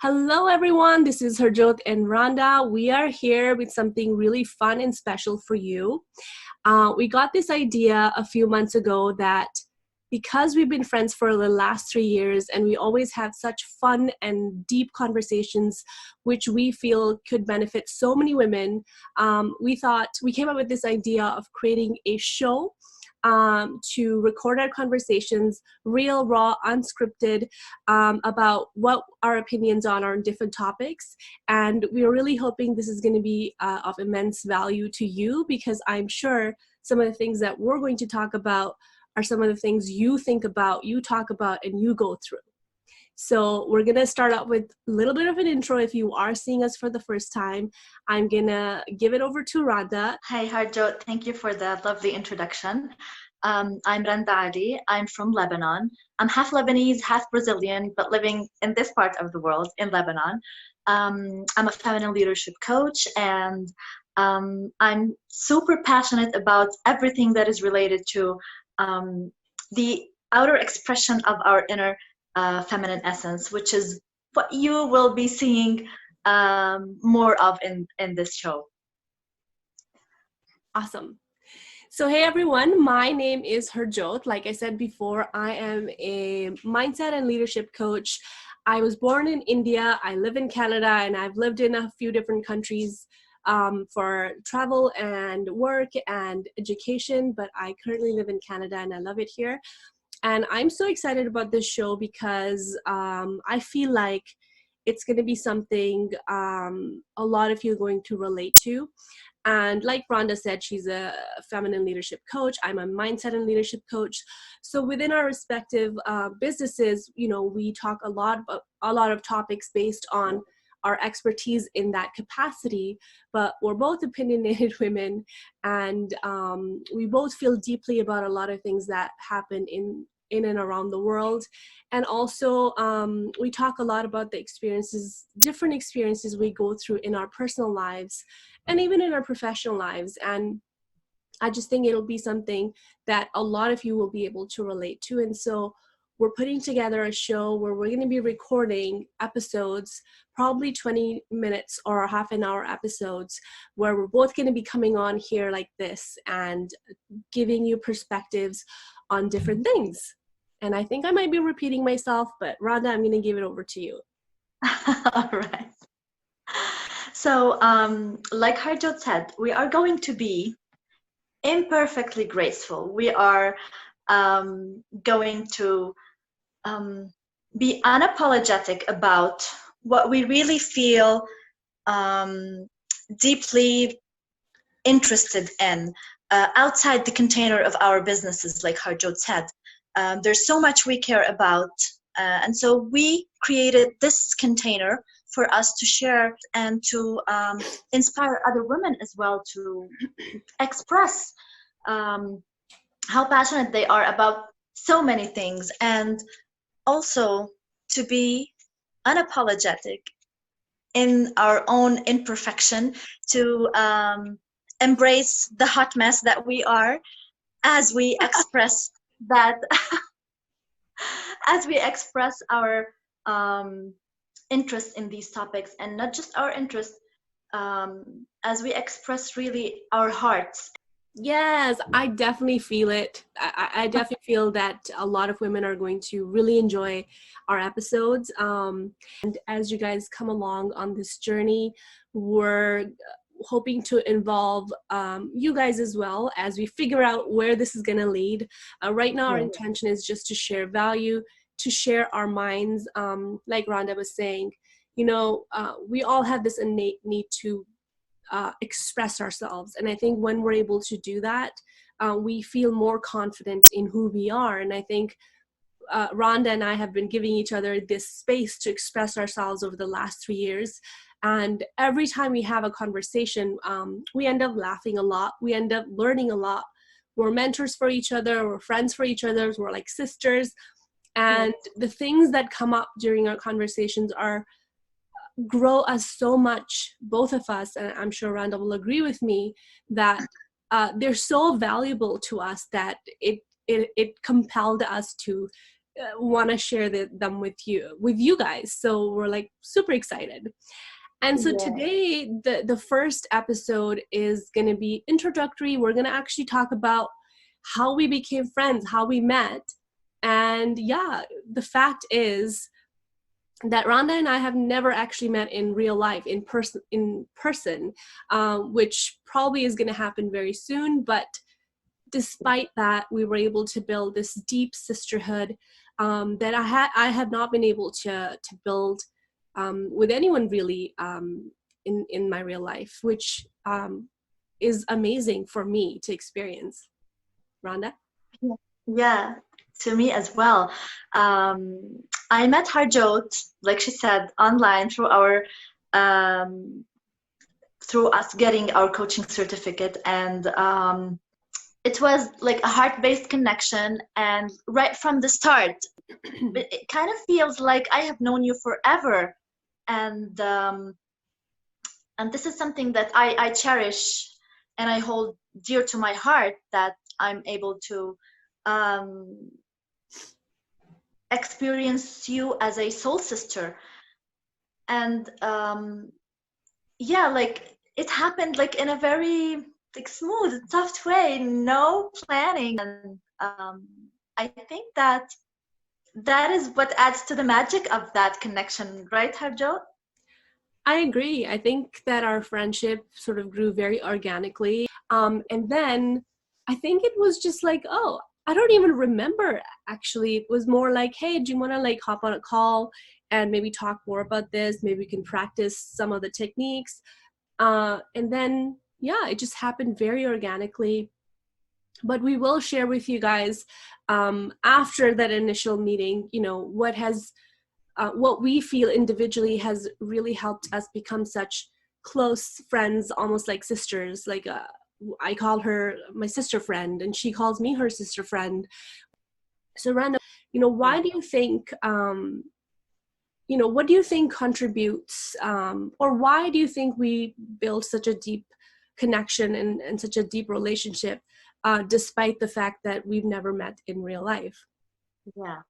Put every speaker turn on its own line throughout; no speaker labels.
Hello everyone, this is Harjot and Randa. We are here with something really fun and special for you. We got this idea a few months ago that because we've been friends for the last 3 years and we always have such fun and deep conversations which we feel could benefit so many women, we came up with this idea of creating a show to record our conversations, real, raw, unscripted, about what our opinions on different topics. And we're really hoping this is going to be of immense value to you, because I'm sure some of the things that we're going to talk about are some of the things you think about, you talk about, and you go through. So we're going to start out with a little bit of an intro. If you are seeing us for the first time, I'm going to give it over to Randa.
Hi, Harjot. Thank you for that lovely introduction. I'm Randa Ali. I'm from Lebanon. I'm half Lebanese, half Brazilian, but living in this part of the world, in Lebanon. I'm a feminine leadership coach, and I'm super passionate about everything that is related to the outer expression of our inner feminine essence, which is what you will be seeing more of in this show.
Awesome. So hey everyone, my name is Harjot. Like I said before, I am a mindset and leadership coach. I was born in India, I live in Canada, and I've lived in a few different countries for travel and work and education, but I currently live in Canada and I love it here. And I'm so excited about this show because I feel like it's going to be something a lot of you are going to relate to. And like Rhonda said, she's a feminine leadership coach. I'm a mindset and leadership coach. So within our respective businesses, you know, we talk a lot of topics based on our expertise in that capacity. But we're both opinionated women, and we both feel deeply about a lot of things that happen in and around the world. And also we talk a lot about the different experiences we go through in our personal lives and even in our professional lives. And I just think it'll be something that a lot of you will be able to relate to. And so we're putting together a show where we're going to be recording episodes, probably 20 minutes or half an hour episodes, where we're both going to be coming on here like this and giving you perspectives on different things. And I think I might be repeating myself, but Rhonda, I'm going to give it over to you.
All right. So, like Harjot said, we are going to be imperfectly graceful. We are going to be unapologetic about what we really feel deeply interested in outside the container of our businesses, like Harjot said. There's so much we care about, and so we created this container for us to share and to inspire other women as well to express how passionate they are about so many things, and also to be unapologetic in our own imperfection, to embrace the hot mess that we are as we express that as we express our interest in these topics, and not just our interest, as we express really our hearts.
Yes, I definitely feel it. I definitely feel that a lot of women are going to really enjoy our episodes. And as you guys come along on this journey, we're hoping to involve you guys as well as we figure out where this is going to lead. Right now, our intention is just to share value, to share our minds. Like Rhonda was saying, you know, we all have this innate need to express ourselves. And I think when we're able to do that, we feel more confident in who we are. And I think Rhonda and I have been giving each other this space to express ourselves over the last 3 years. And every time we have a conversation, we end up laughing a lot. We end up learning a lot. We're mentors for each other. We're friends for each other. We're like sisters. And the things that come up during our conversations grow us so much, both of us, and I'm sure Randa will agree with me, that they're so valuable to us that it compelled us to want to share them with you guys. So we're like super excited. And so
Yeah.
today, the first episode is going to be introductory. We're going to actually talk about how we became friends, how we met. And yeah, the fact is that Randa and I have never actually met in real life, in person, which probably is going to happen very soon. But despite that, we were able to build this deep sisterhood that I have not been able to build with anyone really in my real life, which is amazing for me to experience. Randa?
Yeah, to me as well. I met Harjot, like she said, online um, through us getting our coaching certificate, and it was like a heart-based connection. And right from the start, it kind of feels like I have known you forever, and this is something that I cherish and I hold dear to my heart, that I'm able to um, experience you as a soul sister. And yeah, like it happened like in a very like smooth, soft way, no planning. And I think that that is what adds to the magic of that connection, right, Harjo?
I agree. I think that our friendship sort of grew very organically. And then I think it was just like, oh, I don't even remember actually. It was more like, hey, do you want to like hop on a call and maybe talk more about this? Maybe we can practice some of the techniques. And then, yeah, it just happened very organically. But we will share with you guys after that initial meeting, you know, what we feel individually has really helped us become such close friends, almost like sisters. Like I call her my sister friend, and she calls me her sister friend. So, Randa, you know, why
Yeah.
do you think, you know, what do you think contributes, or why do you think we build such a deep connection and such a deep relationship, despite the fact that we've never met in real life?
Yeah.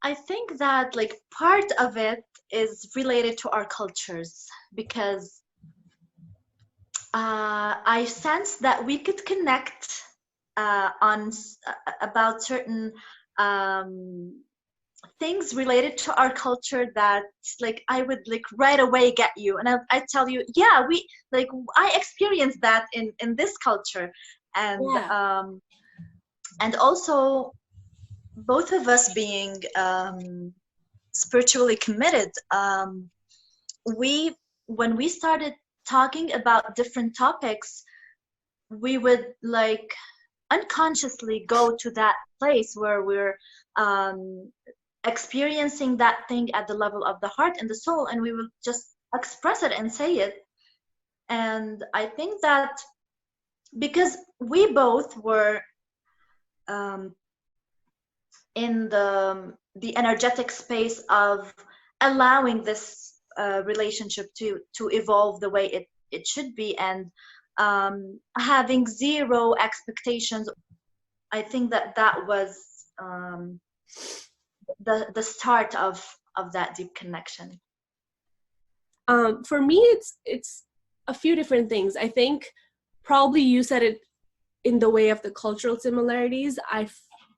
I think that like part of it is related to our cultures, because I sense that we could connect about certain um, things related to our culture, that like I would like right away get you, and I tell you, yeah, we like I experienced that in this culture. and
Yeah.
um, and also both of us being spiritually committed, we when we started talking about different topics, we would like unconsciously go to that place where we're um, experiencing that thing at the level of the heart and the soul, and we will just express it and say it. And I think that because we both were um, in the energetic space of allowing this relationship to evolve the way it should be, and having zero expectations, I think that that was um, the start of that deep connection.
For me, it's a few different things. I think probably you said it in the way of the cultural similarities.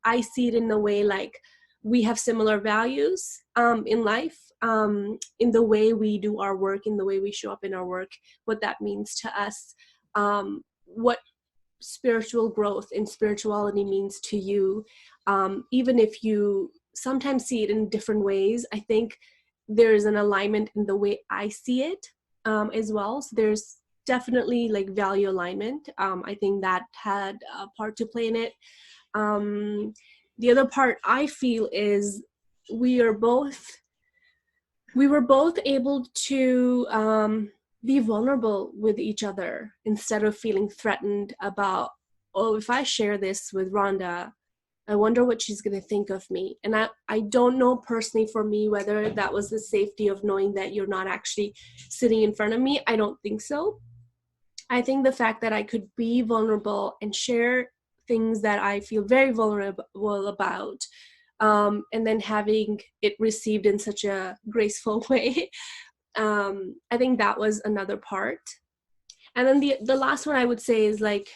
I see it in the way like we have similar values in life, in the way we do our work, in the way we show up in our work, what that means to us, what spiritual growth and spirituality means to you, even if you sometimes see it in different ways. I think there is an alignment in the way I see it as well. So there's definitely like value alignment. I think that had a part to play in it. Um, the other part I feel is we are both we were both able to be vulnerable with each other instead of feeling threatened about, oh, if I share this with Rhonda, I wonder what she's going to think of me. And I don't know personally for me whether that was the safety of knowing that you're not actually sitting in front of me. I don't think so. I think the fact that I could be vulnerable and share things that I feel very vulnerable about and then having it received in such a graceful way. I think that was another part. And then the last one I would say is like,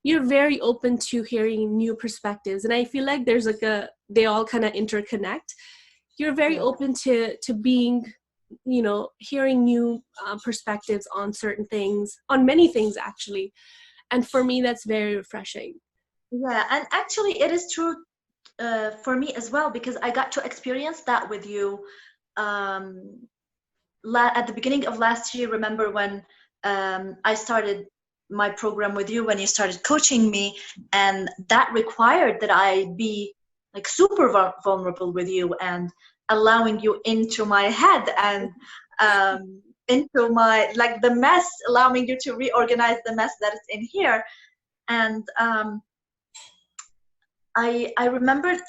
you're very open to hearing new perspectives. And I feel like there's like they all kind of interconnect. You're very open to being, hearing new perspectives on certain things, on many things actually. And for me, that's very refreshing.
Yeah, and actually it is true for me as well, because I got to experience that with you um, at the beginning of last year. Remember when I started my program with you, when you started coaching me, and that required that I be like super vulnerable with you and allowing you into my head and into my, like, the mess, allowing you to reorganize the mess that is in here. And I remembered,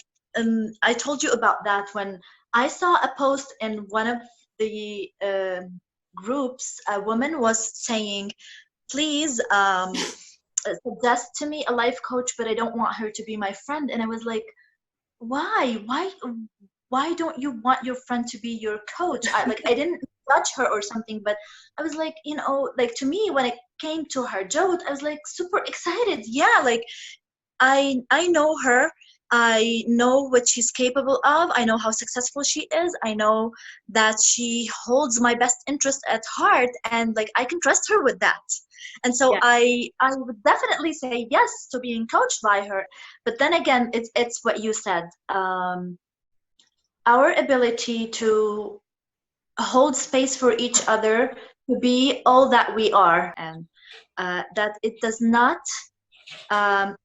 I told you about that when I saw a post in one of the groups. A woman was saying, please suggest to me a life coach, but I don't want her to be my friend. And I was like, why don't you want your friend to be your coach? I didn't judge her or something, but I was like, like, to me, when it came to Harjot, I was like super excited. Yeah, like, I know her. I know what she's capable of. I know how successful she is. I know that she holds my best interest at heart, and like, I can trust her with that. And so
Yeah.
I would definitely say yes to being coached by her. But then again, it's what you said. Our ability to hold space for each other, to be all that we are, and that it does not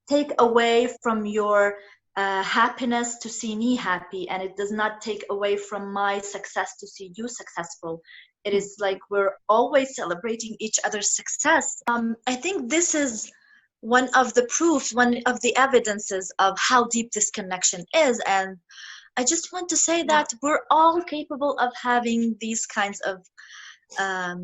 take away from your happiness to see me happy, and it does not take away from my success to see you successful. It is like we're always celebrating each other's success. I think this is one of the proofs, one of the evidences of how deep this connection is. And I just want to say that we're all capable of having these kinds of
Yeah.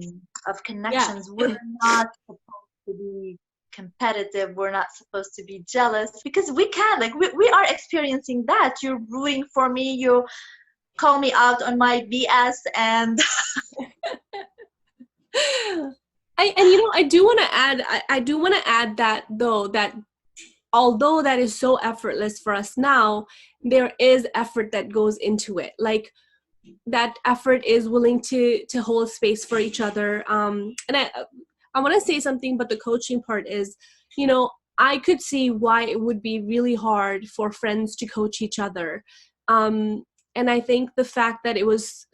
connections. We're not supposed to be competitive. We're not supposed to be jealous, because we can. Like, we are experiencing that. You're rooting for me. You call me out on my BS, and
I do want to add, I do want to add that though, that although that is so effortless for us now, there is effort that goes into it. Like, that effort is willing to hold space for each other. And I want to say something, but the coaching part is, I could see why it would be really hard for friends to coach each other. And I think the fact that it was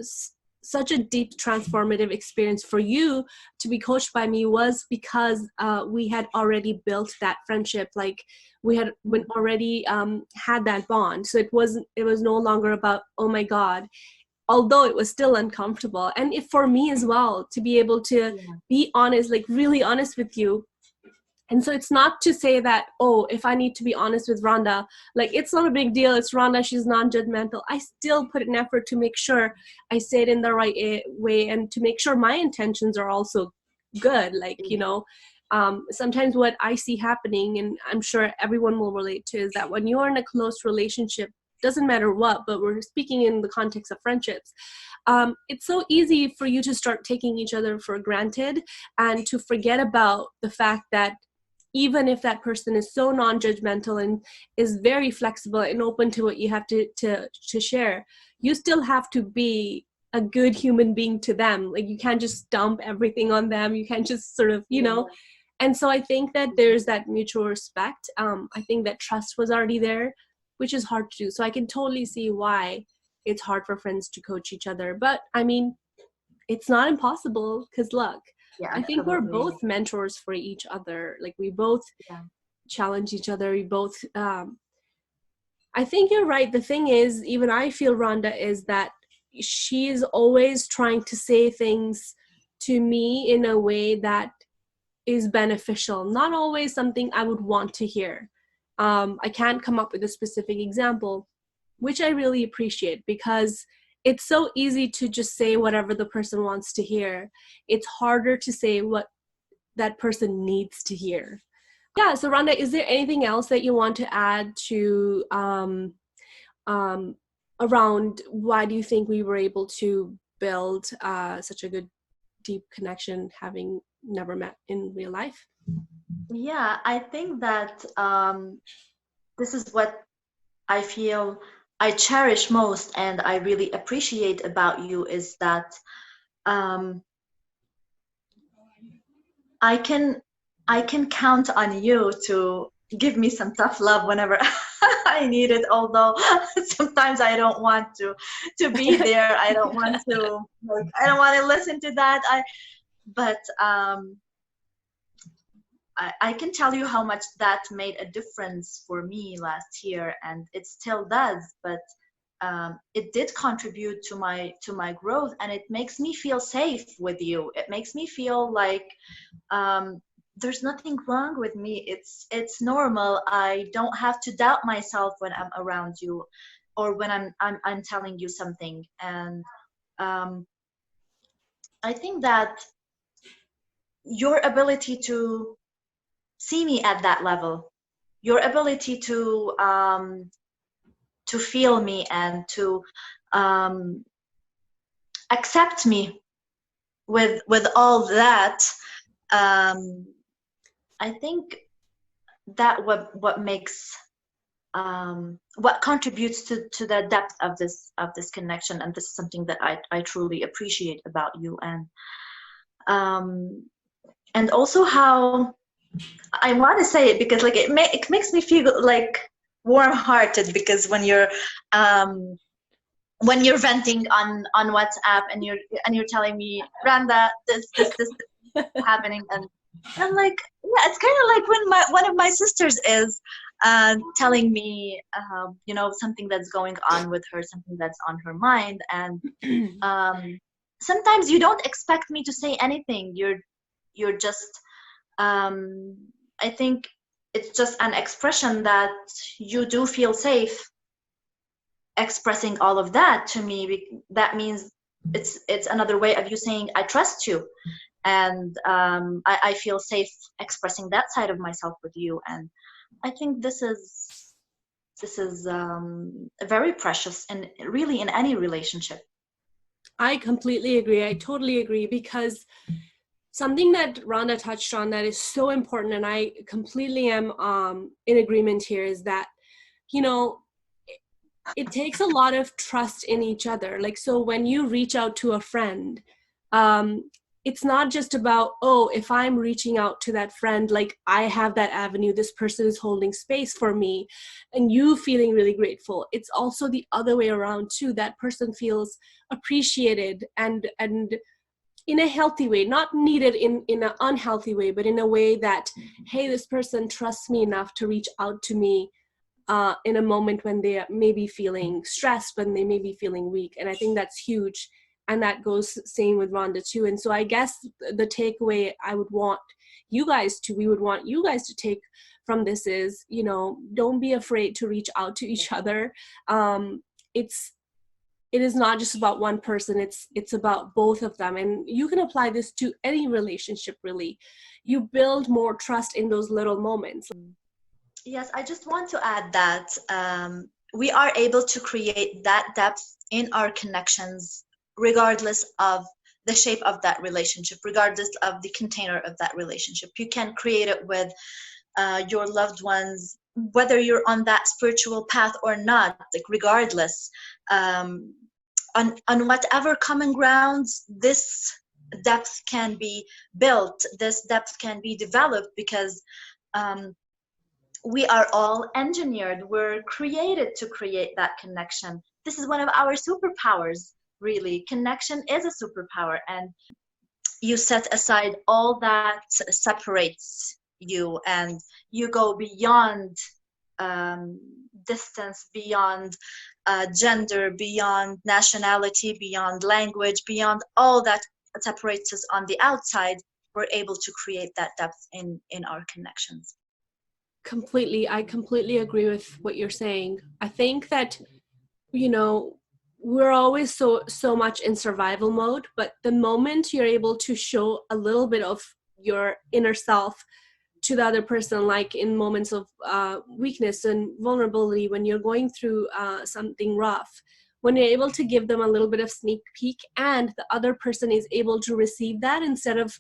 such a deep transformative experience for you to be coached by me was because we had already built that friendship. Like, we had already had that bond. So it was no longer about, oh my God, although it was still uncomfortable. And if for me as well, to be able to be honest, like really honest with you. And so it's not to say that, oh, if I need to be honest with Randa, like, it's not a big deal. It's Randa. She's non-judgmental. I still put an effort to make sure I say it in the right way, and to make sure my intentions are also good. Like, sometimes what I see happening, and I'm sure everyone will relate to, is that when you're in a close relationship, doesn't matter what, but we're speaking in the context of friendships, it's so easy for you to start taking each other for granted, and to forget about the fact that even if that person is so non-judgmental and is very flexible and open to what you have to share, you still have to be a good human being to them. Like, you can't just dump everything on them. You can't just sort of, and so I think that there's that mutual respect. I think that trust was already there, which is hard to do. So I can totally see why it's hard for friends to coach each other. But I mean, it's not impossible, because look,
yeah,
I think we're
absolutely.
both mentors for each other. Like, we both challenge each other. We both, I think you're right. The thing is, even I feel, Rhonda, is that she's always trying to say things to me in a way that is beneficial, not always something I would want to hear. I can't come up with a specific example, which I really appreciate, because it's so easy to just say whatever the person wants to hear. It's harder to say what that person needs to hear. Yeah, so Rhonda, is there anything else that you want to add to around why do you think we were able to build such a good, deep connection, having never met in real life?
Yeah, I think that this is what I feel I cherish most and I really appreciate about you is that um, I can I can count on you to give me some tough love whenever I need it. Although sometimes I don't want to be there. I don't want to like I don't want to listen to that. But I can tell you how much that made a difference for me last year, and it still does. But it did contribute to my growth, and it makes me feel safe with you. It makes me feel like there's nothing wrong with me. It's normal. I don't have to doubt myself when I'm around you, or when I'm telling you something. And um, I think that your ability to see me at that level, your ability to feel me and to um, accept me with all that, um, I think that what makes what contributes to the depth of this connection, and this is something that I truly appreciate about you. Um, and also how I want to say it because like it makes me feel like warm-hearted, because um, when you're venting on WhatsApp and you're telling me, Randa, this is happening, and I'm like, yeah, it's kind of like when one of my sisters is telling me, something that's going on with her, something that's on her mind, and sometimes you don't expect me to say anything. You're just, um, I think it's just an expression that you do feel safe expressing all of that to me. That means it's another way of you saying I trust you, and I feel safe expressing that side of myself with you. And I think this is very precious and really in any relationship.
I completely agree. I totally agree, because something that Rhonda touched on that is so important, and I completely am in agreement here, is that, you know, it takes a lot of trust in each other. Like, so when you reach out to a friend, it's not just about, oh, if I'm reaching out to that friend, like I have that avenue, this person is holding space for me, and you feeling really grateful. It's also the other way around too. That person feels appreciated and in a healthy way, not needed in an unhealthy way, but in a way that, hey, this person trusts me enough to reach out to me in a moment when they may be feeling stressed, when they may be feeling weak. And I think that's huge. And that goes same with Rhonda too. And so I guess the takeaway we would want you guys to take from this is, don't be afraid to reach out to each other. It is not just about one person, it's about both of them. And you can apply this to any relationship, really. You build more trust in those little moments.
Yes, I just want to add that we are able to create that depth in our connections regardless of the shape of that relationship, regardless of the container of that relationship. You can create it with your loved ones, whether you're on that spiritual path or not, like regardless. Um, on whatever common grounds, this depth can be built, this depth can be developed, because um, we are all engineered, we're created to create that connection. This is one of our superpowers, really. Connection is a superpower, and you set aside all that separates you, and you go beyond um, distance, beyond gender, beyond nationality, beyond language, beyond all that separates us on the outside. We're able to create that depth in our connections.
I completely agree with what you're saying. I think that, we're always so much in survival mode, but the moment you're able to show a little bit of your inner self to the other person, like in moments of weakness and vulnerability, when you're going through something rough, when you're able to give them a little bit of sneak peek and the other person is able to receive that instead of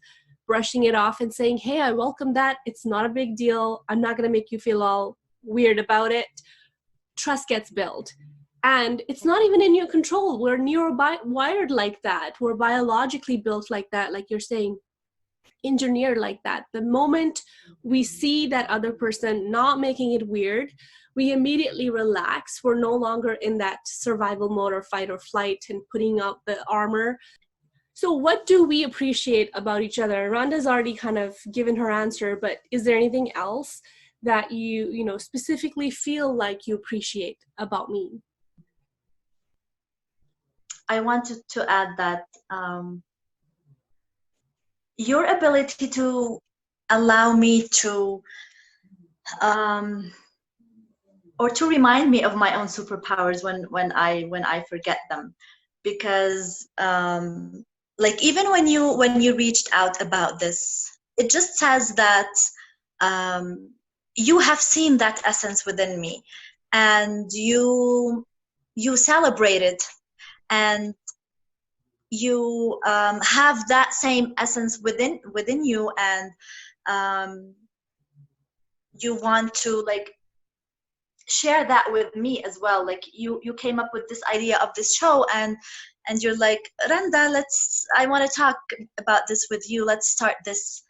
brushing it off and saying, hey, I welcome that, it's not a big deal, I'm not going to make you feel all weird about it, trust gets built. And it's not even in your control. We're wired like that. We're biologically built like that, like you're saying, engineered like that. The moment we see that other person not making it weird, we immediately relax. We're no longer in that survival mode or fight or flight and putting out the armor. So what do we appreciate about each other? Rhonda's already kind of given her answer, but is there anything else that you know, specifically feel like you appreciate about me?
I wanted to add that your ability to allow me to or to remind me of my own superpowers when I forget them, because like even when you reached out about this, it just says that you have seen that essence within me, and you celebrate it, and you have that same essence within you, and you want to like share that with me as well. Like you came up with this idea of this show, and you're like, Randa, I want to talk about this with you, let's start this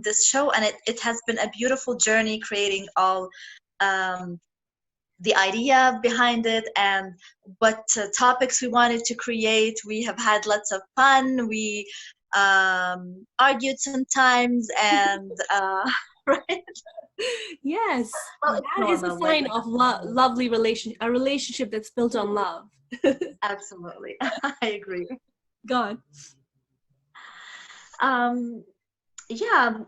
this show. And it has been a beautiful journey creating all the idea behind it and what topics we wanted to create. We have had lots of fun. We argued sometimes, and right.
Yes,
Well, it's
that is a
normal, like
sign of lovely a relationship that's built on love.
absolutely. I agree.
God.
Yeah,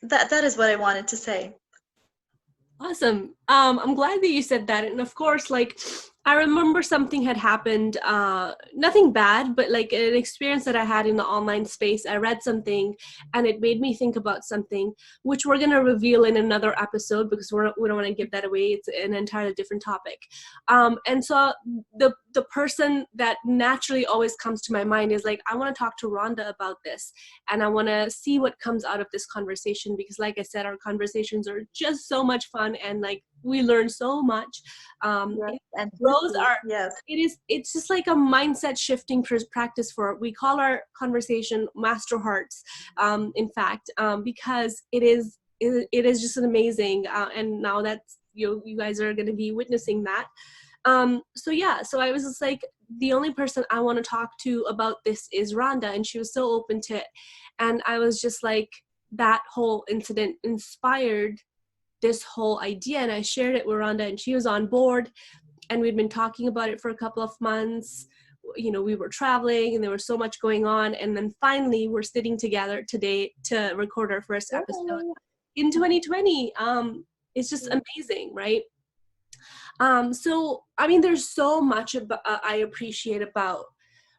that is what I wanted to say.
Awesome. I'm glad that you said that. And of course, like, I remember something had happened, nothing bad, but like an experience that I had in the online space. I read something and it made me think about something, which we're going to reveal in another episode because we don't want to give that away. It's an entirely different topic. And so the person that naturally always comes to my mind is like, I want to talk to Rhonda about this, and I want to see what comes out of this conversation, because like I said, our conversations are just so much fun, and like we learn so much.
Yes, and
Those
deeply,
are
yes.
it's just like a mindset shifting practice. We call our conversation Master Hearts, in fact, because it is just an amazing, and now that's you guys are going to be witnessing that. So yeah, so I was just like, the only person I want to talk to about this is Rhonda, and she was so open to it. And I was just like, that whole incident inspired this whole idea, and I shared it with Rhonda, and she was on board, and we'd been talking about it for a couple of months. You know, we were traveling and there was so much going on, and then finally we're sitting together today to record our first episode in 2020. It's just amazing, right? So I mean, there's so much I appreciate about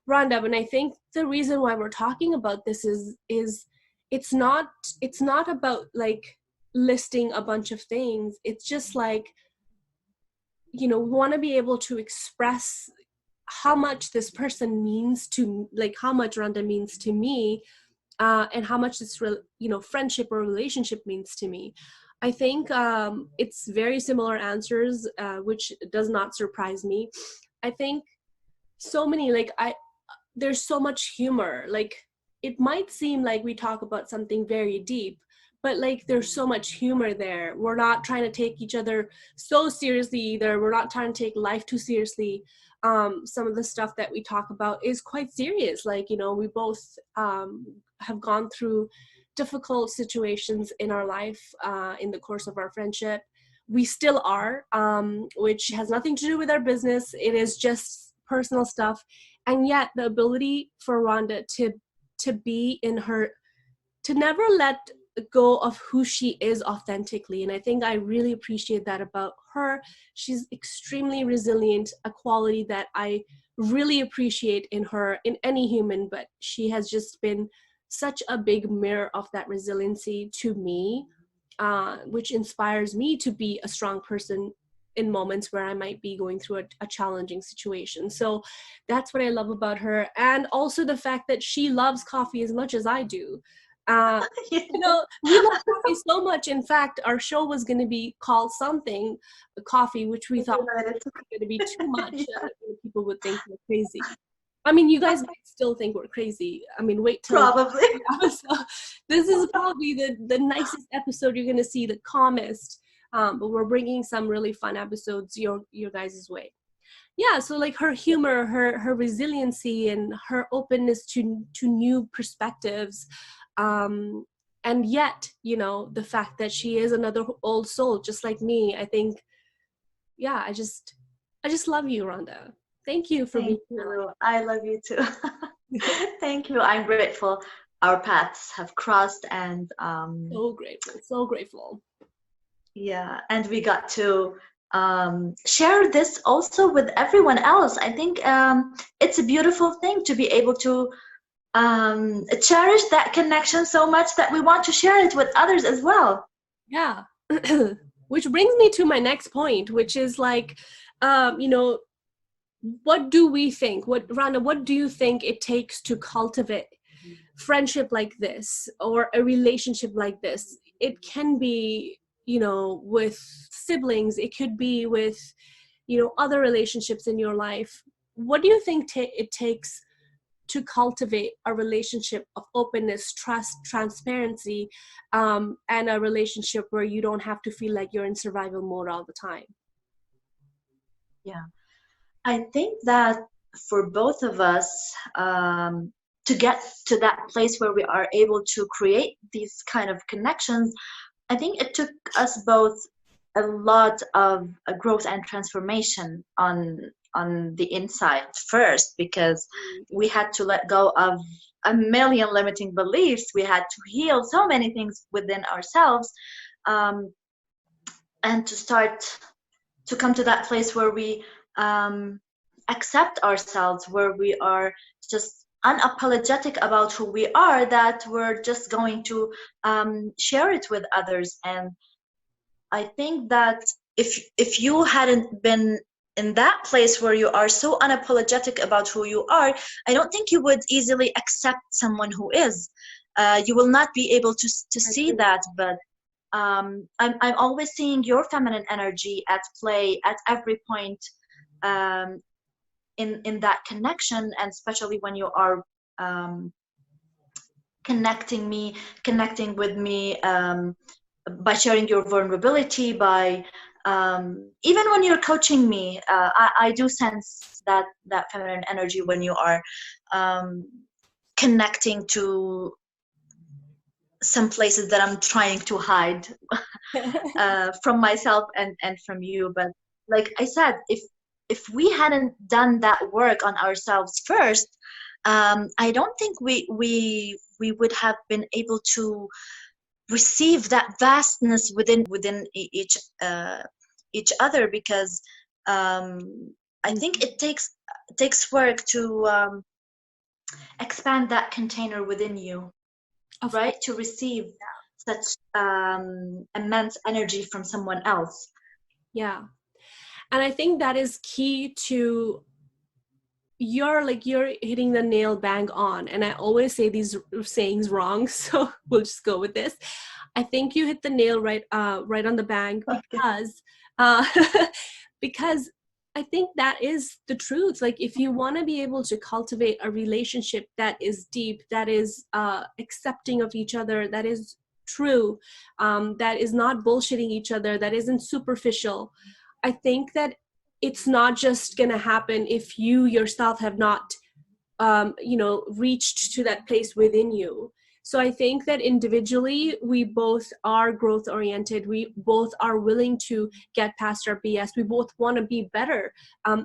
Rhonda, and I think the reason why we're talking about this is it's not about like listing a bunch of things. It's just like, you know, we want to be able to express how much this person means to, like, how much Rhonda means to me, and how much this friendship or relationship means to me. I think it's very similar answers, which does not surprise me. I think so many, like, there's so much humor. Like, it might seem like we talk about something very deep, but like there's so much humor there. We're not trying to take each other so seriously either. We're not trying to take life too seriously. Some of the stuff that we talk about is quite serious. Like, you know, we both have gone through difficult situations in our life, in the course of our friendship. We still are, which has nothing to do with our business. It is just personal stuff. And yet the ability for Rhonda to be in her, to never let go of who she is authentically. And I think I really appreciate that about her. She's extremely resilient, a quality that I really appreciate in her, in any human, but she has just been such a big mirror of that resiliency to me, which inspires me to be a strong person in moments where I might be going through a challenging situation. So that's what I love about her. And also the fact that she loves coffee as much as I do.
Yeah.
We love coffee so much. In fact, our show was going to be called something, coffee, which we thought was going to be too much.
Yeah,
People would think we're crazy. I mean, you guys might still think we're crazy. I mean, wait till
probably.
so this is probably the nicest episode you're going to see, the calmest. But we're bringing some really fun episodes your guys' way. Yeah, so like her humor, her resiliency, and her openness to new perspectives, and yet, the fact that she is another old soul just like me. I think, yeah, I just love you, Rhonda. Thank you for being
Thank you. I love you too. Thank you. I'm grateful our paths have crossed, and
so grateful, so grateful.
yeah, and we got to share this also with everyone else. I think it's a beautiful thing to be able to cherish that connection so much that we want to share it with others as well.
Yeah. Which brings me to my next point, which is like, what do we think? Rana, what do you think it takes to cultivate friendship like this or a relationship like this? It can be, with siblings. It could be with, other relationships in your life. What do you think it takes to cultivate a relationship of openness, trust, transparency, and a relationship where you don't have to feel like you're in survival mode all the time?
Yeah, I think that for both of us, to get to that place where we are able to create these kind of connections, I think it took us both a lot of growth and transformation on the inside first, because we had to let go of a million limiting beliefs. We had to heal so many things within ourselves, and to start to come to that place where we accept ourselves, where we are just unapologetic about who we are, that we're just going to share it with others. And I think that if you hadn't been in that place where you are so unapologetic about who you are, I don't think you would easily accept someone who is. You will not be able to see that. But I'm always seeing your feminine energy at play at every point, in that connection, and especially when you are connecting with me, by sharing your vulnerability, by even when you're coaching me, I do sense that feminine energy when you are connecting to some places that I'm trying to hide from myself and from you. But like I said, if we hadn't done that work on ourselves first, I don't think we would have been able to receive that vastness within each other, because I think it takes work to expand that container within you,
Of
right?
course.
To receive such immense energy from someone else.
Yeah. And I think that is key to you're hitting the nail bang on. And I always say these sayings wrong, so we'll just go with this. I think you hit the nail right on the bang, because uh, because I think that is the truth. Like, if you want to be able to cultivate a relationship that is deep, that is accepting of each other, that is true, that is not bullshitting each other, that isn't superficial, I think that it's not just going to happen if you yourself have not reached to that place within you. So I think that individually we both are growth oriented, we both are willing to get past our BS, we both want to be better,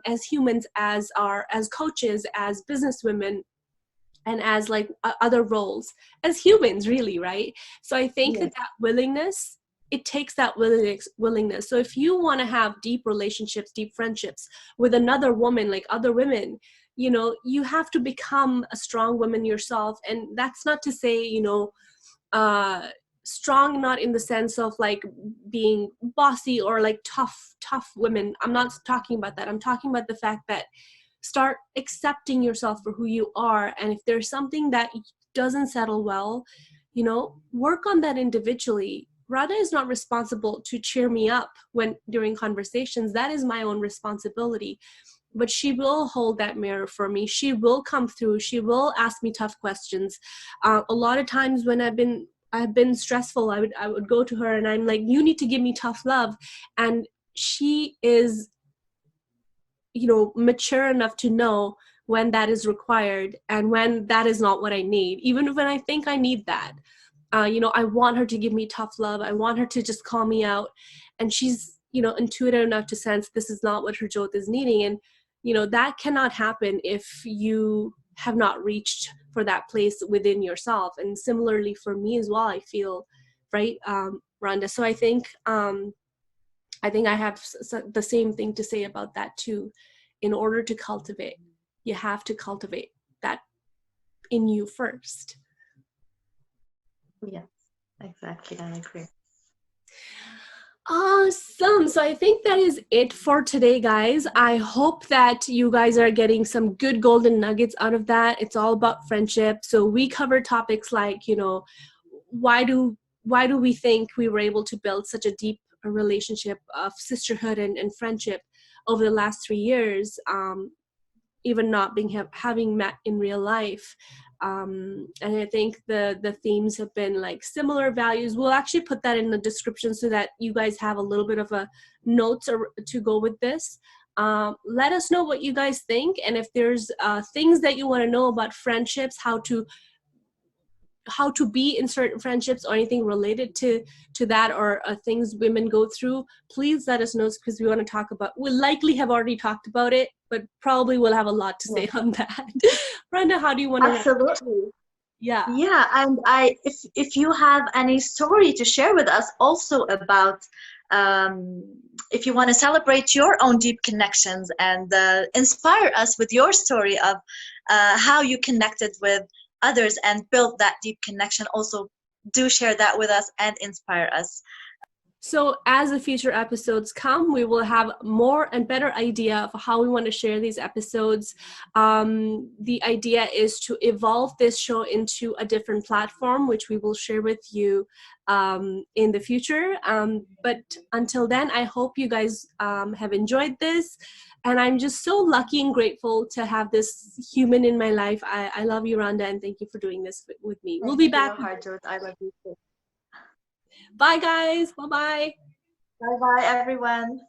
as humans, as coaches, as businesswomen, and as like other roles, as humans, really, right? So I think
Yes.
that willingness, it takes that willingness. So if you want to have deep relationships, deep friendships with another woman, like other women, you know, you have to become a strong woman yourself. And that's not to say, you know, strong not in the sense of like being bossy or like tough women. I'm not talking about that. I'm talking about the fact that start accepting yourself for who you are, and if there's something that doesn't settle well, you know, work on that individually. Radha is not responsible to cheer me up when during conversations. That is my own responsibility. But she will hold that mirror for me. She will come through. She will ask me tough questions. A lot of times when I've been stressful, I would go to her and I'm like, you need to give me tough love. And she is, you know, mature enough to know when that is required and when that is not what I need, even when I think I need that. You know, I want her to give me tough love. I want her to just call me out. And she's, you know, intuitive enough to sense this is not what Harjot is needing. And, you know, that cannot happen if you have not reached for that place within yourself. And similarly for me as well, I feel, right, Randa. So I think I have the same thing to say about that too. In order to cultivate, you have to cultivate that in you first.
Yes, exactly. I agree.
Awesome. So I think that is it for today, guys. I hope that you guys are getting some good golden nuggets out of that. It's all about friendship. So we cover topics like, you know, why do we think we were able to build such a deep relationship of sisterhood and friendship over the last 3 years, even not being having met in real life. And I think the themes have been like similar values. We'll actually put that in the description so that you guys have a little bit of a notes to go with this. Let us know what you guys think, and if there's things that you want to know about friendships, how to be in certain friendships or anything related to that, or things women go through, please let us know, because we want to talk about, we'll likely have already talked about it, but probably we'll have a lot to say on that. Randa, how do you want to
Absolutely.
yeah
Yeah, and if you have any story to share with us also about, if you want to celebrate your own deep connections and inspire us with your story of how you connected with others and built that deep connection, also do share that with us and inspire us.
So as the future episodes come, we will have more and better idea of how we want to share these episodes. The idea is to evolve this show into a different platform, which we will share with you in the future. But until then, I hope you guys have enjoyed this. And I'm just so lucky and grateful to have this human in my life. I love you, Randa, and thank you for doing this with me. We'll be back.
Harjot. I love you too.
Bye, guys. Bye-bye.
Bye bye, everyone.